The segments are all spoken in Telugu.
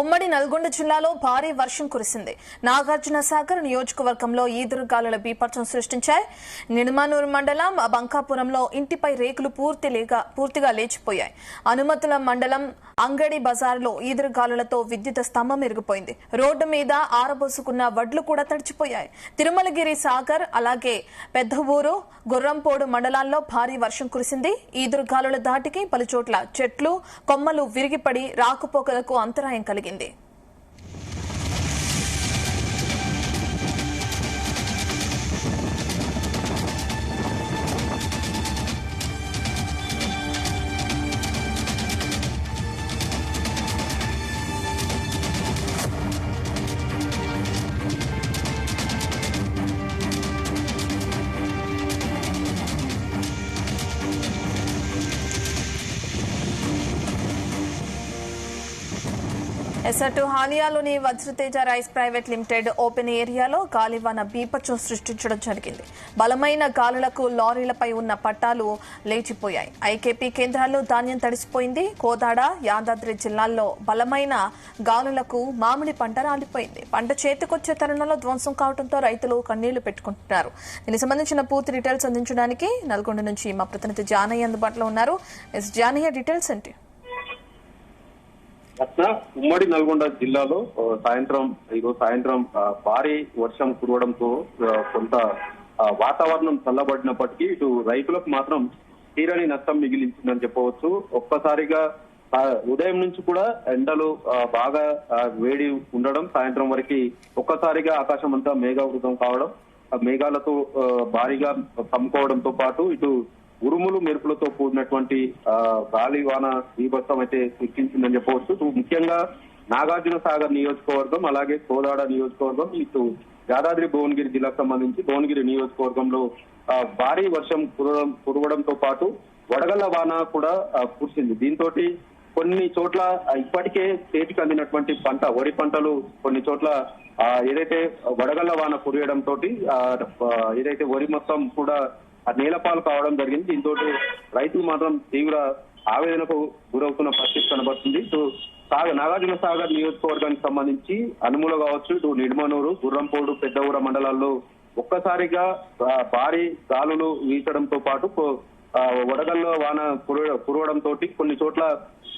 ఉమ్మడి నల్గొండ జిల్లాలో భారీ వర్షం కురిసింది. నాగార్జున సాగర్ నియోజకవర్గంలో ఈదురుగాలుల బీభత్సం సృష్టించాయి. నిడమనూరు మండలం బంకాపురంలో ఇంటిపై రేకులు పూర్తిగా లేచిపోయాయి. అనుమతుల మండలం అంగడి బజార్లో ఈదురుగాలులతో విద్యుత్ స్తంభం ఇరిగిపోయింది. రోడ్డు మీద ఆరబోసుకున్న వడ్లు కూడా తడిచిపోయాయి. తిరుమలగిరి సాగర్ అలాగే పెద్దవూరు గుర్రంపోడు మండలాల్లో భారీ వర్షం కురిసింది. ఈదురుగాలుల దాటికి పలుచోట్ల చెట్లు కొమ్మలు విరిగిపడి రాకపోకలకు అంతరాయం కలిగింది. ఎసటు హాలియాలోని వజ్రతేజ రైస్ ప్రైవేట్ లిమిటెడ్ ఓపెన్ ఏరియాలో గాలివాన బీభత్సం సృష్టించడం జరిగింది. బలమైన గాలులకు లారీలపై ఉన్న పట్టాలు లేచిపోయాయి. ఐకేపీ కేంద్రాల్లో ధాన్యం తడిసిపోయింది. కోదాడ, యాదాద్రి జిల్లాల్లో బలమైన గాలులకు మామిడి పంట రాలిపోయింది. పంట చేతికొచ్చే తరుణంలో ధ్వంసం కావడంతో రైతులు కన్నీళ్లు పెట్టుకుంటున్నారు. దీనికి సంబంధించిన పూర్తి డీటెయిల్స్ అందించడానికి నల్గొండ నుంచి మా ప్రతినిధి జానయ్య అందుబాటులో ఉన్నారు. జానయ్య, డీటెయిల్స్ ఏంటి? ఉమ్మడి నల్గొండ జిల్లాలో ఈరోజు సాయంత్రం భారీ వర్షం కురవడంతో కొంత వాతావరణం చల్లబడినప్పటికీ ఇటు రైతులకు మాత్రం తీరని నష్టం మిగిలించిందని చెప్పవచ్చు. ఒక్కసారిగా ఉదయం నుంచి కూడా ఎండలు బాగా వేడి ఉండడం, సాయంత్రం వరకు ఒక్కసారిగా ఆకాశం అంతా మేఘావృతం కావడం, మేఘాలతో భారీగా కమ్ముకోవడంతో పాటు ఇటు ఉరుములు మెరుపులతో కూడినటువంటి గాలి వాన బీభత్సం అయితే సృష్టించిందని చెప్పవచ్చు. ముఖ్యంగా నాగార్జున సాగర్ నియోజకవర్గం అలాగే కోదాడ నియోజకవర్గం, ఇటు యాదాద్రి భువనగిరి జిల్లాకు సంబంధించి భువనగిరి నియోజకవర్గంలో భారీ వర్షం కురవడంతో పాటు వడగళ్ల వాన కూడా కురిసింది. దీంతో కొన్ని చోట్ల ఇప్పటికే చేతికి అందినటువంటి పంట వరి పంటలు కొన్ని చోట్ల ఏదైతే వడగళ్ల వాన కురియడంతో ఏదైతే వరి మొత్తం కూడా నేలపాలు కావడం జరిగింది. దీంతో రైతులు మాత్రం తీవ్ర ఆవేదనకు గురవుతున్న పరిస్థితి కనబడుతుంది. ఇటు నాగార్జున సాగర్ నియోజకవర్గానికి సంబంధించి అనుముల కావచ్చు, ఇటు నిడమనూరు, గుర్రంపోడు, పెద్దవూర మండలాల్లో ఒక్కసారిగా భారీ గాలులు వీచడంతో పాటు వడగళ్ల వాన కురవడంతో కొన్ని చోట్ల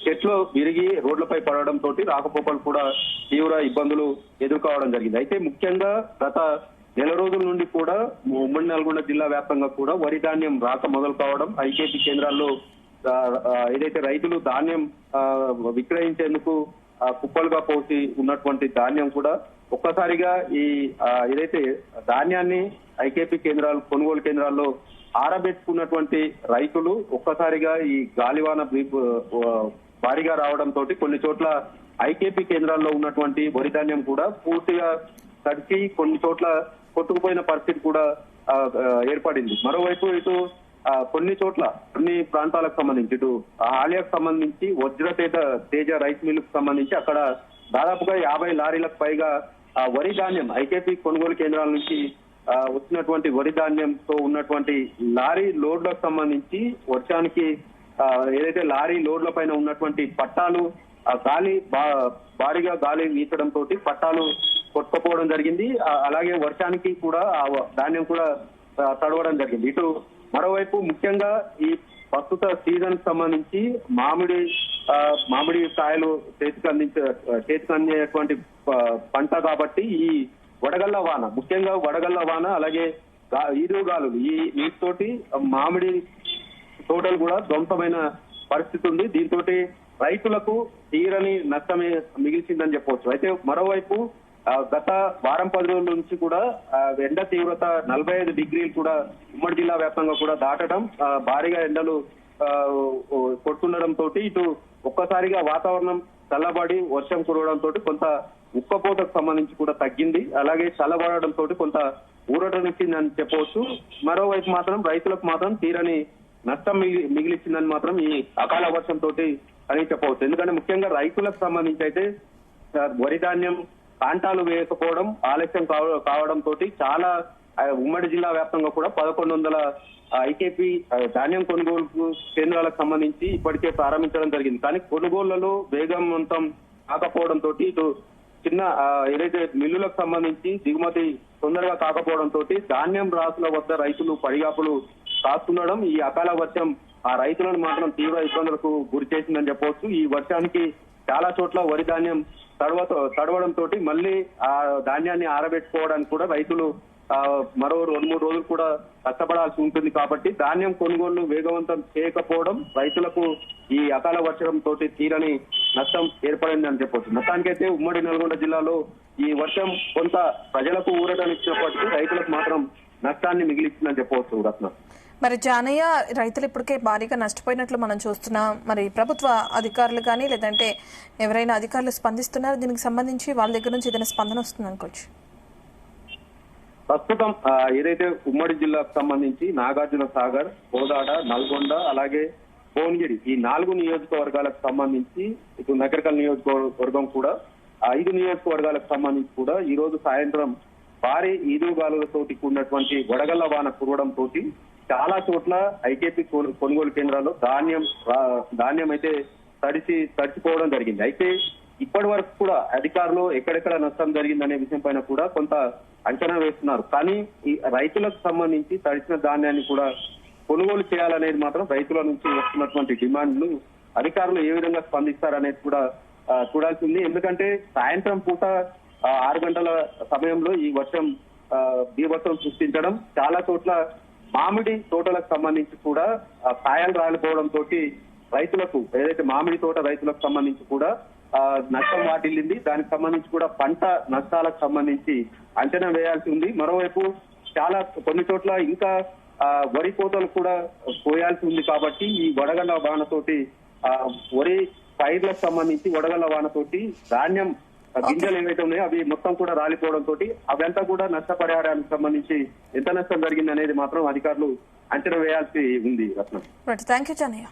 చెట్లు విరిగి రోడ్లపై పడడంతో రాకపోకలు కూడా తీవ్ర ఇబ్బందులు ఎదుర్కోవడం జరిగింది. అయితే ముఖ్యంగా గత నెల రోజుల నుండి కూడా ఉమ్మడి నల్గొండ జిల్లా వ్యాప్తంగా కూడా వరి ధాన్యం రాక మొదలు కావడం, ఐకేపీ కేంద్రాల్లో ఏదైతే రైతులు ధాన్యం విక్రయించేందుకు కుప్పలుగా పోసి ఉన్నటువంటి ధాన్యం కూడా ఒక్కసారిగా ఈ ఏదైతే ధాన్యాన్ని ఐకేపీ కేంద్రాలు కొనుగోలు కేంద్రాల్లో ఆరబెట్టుకున్నటువంటి రైతులు ఒక్కసారిగా ఈ గాలివాన భారీగా రావడంతో కొన్ని చోట్ల ఐకేపీ కేంద్రాల్లో ఉన్నటువంటి వరి ధాన్యం కూడా పూర్తిగా తడిచి కొన్ని చోట్ల కొట్టుకుపోయిన పరిస్థితి కూడా ఏర్పడింది. మరోవైపు ఇటు కొన్ని చోట్ల కొన్ని ప్రాంతాలకు సంబంధించి ఇటు హాలియాకు సంబంధించి వజ్రతేజ రైస్ మిల్లుకు సంబంధించి అక్కడ దాదాపుగా 50 లారీలకు పైగా వరి ధాన్యం ఐకేపీ కొనుగోలు కేంద్రాల నుంచి వచ్చినటువంటి వరి ధాన్యంతో ఉన్నటువంటి లారీ లోడ్లకు సంబంధించి వర్షానికి ఏదైతే లారీ లోడ్ల పైన ఉన్నటువంటి పట్టాలు గాలి భారీగా గాలి వీచడంతో పట్టాలు కొట్టుకుపోవడం జరిగింది. అలాగే వర్షానికి కూడా ఆ ధాన్యం కూడా తడవడం జరిగింది. ఇటు మరోవైపు ముఖ్యంగా ఈ ప్రస్తుత సీజన్ సంబంధించి మామిడి కాయలు చేతికి అందేటువంటి పంట కాబట్టి ఈ వడగళ్ల వాన, ముఖ్యంగా వడగళ్ల వాన అలాగే ఈదురుగాలులు ఈ వీటితోటి మామిడి తోటలు కూడా ధ్వంసమైన పరిస్థితి ఉంది. దీంతో రైతులకు తీరని నష్టమే మిగిల్చిందని చెప్పవచ్చు. అయితే మరోవైపు గత వారం 10 రోజుల నుంచి కూడా ఎండ తీవ్రత 45 డిగ్రీలు కూడా ఉమ్మడి జిల్లా వ్యాప్తంగా కూడా దాటడం, భారీగా ఎండలు కొట్టుండడంతో ఇటు ఒక్కసారిగా వాతావరణం చల్లబడి వర్షం కురవడంతో కొంత ఉక్కపోతకు సంబంధించి కూడా తగ్గింది. అలాగే చల్లబడడంతో కొంత ఊరటనిచ్చిందని చెప్పవచ్చు. మరోవైపు మాత్రం రైతులకు మాత్రం తీరని నష్టం మిగిలిచ్చిందని మాత్రం ఈ అకాల వర్షంతో అని చెప్పవచ్చు. ఎందుకంటే ముఖ్యంగా రైతులకు సంబంధించి అయితే వరి ధాన్యం కాంటాలు వేయకపోవడం ఆలస్యం కావడంతో చాలా ఉమ్మడి జిల్లా వ్యాప్తంగా కూడా 1100 ఐకేపీ ధాన్యం కొనుగోలు కేంద్రాలకు సంబంధించి ఇప్పటికే ప్రారంభించడం జరిగింది. కానీ కొనుగోళ్లలో వేగవంతం కాకపోవడంతో ఇటు చిన్న ఏదైతే మిల్లులకు సంబంధించి దిగుమతి తొందరగా కాకపోవడంతో ధాన్యం రాసుల వద్ద రైతులు పడిగాపులు కాస్తుండడం, ఈ అకాల వర్షం ఆ రైతులను మాత్రం తీవ్ర ఇబ్బందులకు గురి చేసిందని చెప్పవచ్చు. ఈ వర్షానికి చాలా చోట్ల వరి ధాన్యం తడవడంతో మళ్ళీ ఆ ధాన్యాన్ని ఆరబెట్టుకోవడానికి కూడా రైతులు మరో 2-3 రోజులు కూడా కష్టపడాల్సి ఉంటుంది. కాబట్టి ధాన్యం కొనుగోలు వేగవంతం చేయకపోవడం రైతులకు ఈ అకాల వర్షంతో తీరని నష్టం ఏర్పడిందని చెప్పొచ్చు. మొత్తానికైతే ఉమ్మడి నల్గొండ జిల్లాలో ఈ వర్షం కొంత ప్రజలకు ఊరటనిచ్చినప్పటికీ రైతులకు మాత్రం నష్టాన్ని మిగిలిచ్చిందని చెప్పవచ్చు. రత్న, మరి జానయ్య, రైతులు ఇప్పటికే భారీగా నష్టపోయినట్లు మనం చూస్తున్నాం. మరి ప్రభుత్వ అధికారులు కానీ లేదంటే ఎవరైనా అధికారులు స్పందిస్తున్నారు దీనికి సంబంధించి? వాళ్ళ దగ్గర నుంచి ఏదైనా స్పందన వస్తుంది అనుకోవచ్చు? ప్రస్తుతం ఏదైతే ఉమ్మడి జిల్లాకు సంబంధించి నాగార్జున సాగర్, కోదాడ, నల్గొండ అలాగే భువనగిరి ఈ 4 నియోజకవర్గాలకు సంబంధించి ఇటు నగరికల్ నియోజకవర్గం కూడా 5 నియోజకవర్గాలకు సంబంధించి కూడా ఈ రోజు సాయంత్రం భారీ ఈదురుగాలులతోటి కూడినటువంటి వడగళ్ల వాన కురవడంతో చాలా చోట్ల ఐకేపీ కొనుగోలు కేంద్రాల్లో ధాన్యం అయితే తడిచిపోవడం జరిగింది. అయితే ఇప్పటి వరకు కూడా అధికారులు ఎక్కడెక్కడ నష్టం జరిగిందనే విషయం పైన కూడా కొంత అంచనా వేస్తున్నారు. కానీ ఈ రైతులకు సంబంధించి తడిచిన ధాన్యాన్ని కూడా కొనుగోలు చేయాలనేది మాత్రం రైతుల నుంచి వస్తున్నటువంటి డిమాండ్లు అధికారులు ఏ విధంగా స్పందిస్తారనేది కూడా చూడాల్సి ఉంది. ఎందుకంటే సాయంత్రం పూట 6 గంటల సమయంలో ఈ వర్షం బీభత్సం సృష్టించడం, చాలా చోట్ల మామిడి తోటలకు సంబంధించి కూడా కాయలు రాలిపోవడంతో రైతులకు ఏదైతే మామిడి తోట రైతులకు సంబంధించి కూడా నష్టం వాటిల్లింది. దానికి సంబంధించి కూడా పంట నష్టాలకు సంబంధించి అంచనా వేయాల్సి ఉంది. మరోవైపు కొన్ని చోట్ల ఇంకా వరి కోతలు కూడా పోయాల్సి ఉంది. కాబట్టి ఈ వడగళ్ల వానతోటి వరి పైర్లకు సంబంధించి వడగళ్ల వానతోటి ధాన్యం గింజలు ఏవైతే ఉన్నాయో అవి మొత్తం కూడా రాలిపోవడంతో అవంతా కూడా నష్టపరిహారానికి సంబంధించి ఎంత నష్టం జరిగింది అనేది మాత్రం అధికారులు అంచనా వేయాల్సి ఉంది. రత్నం, థ్యాంక్ యూ జానయ్య.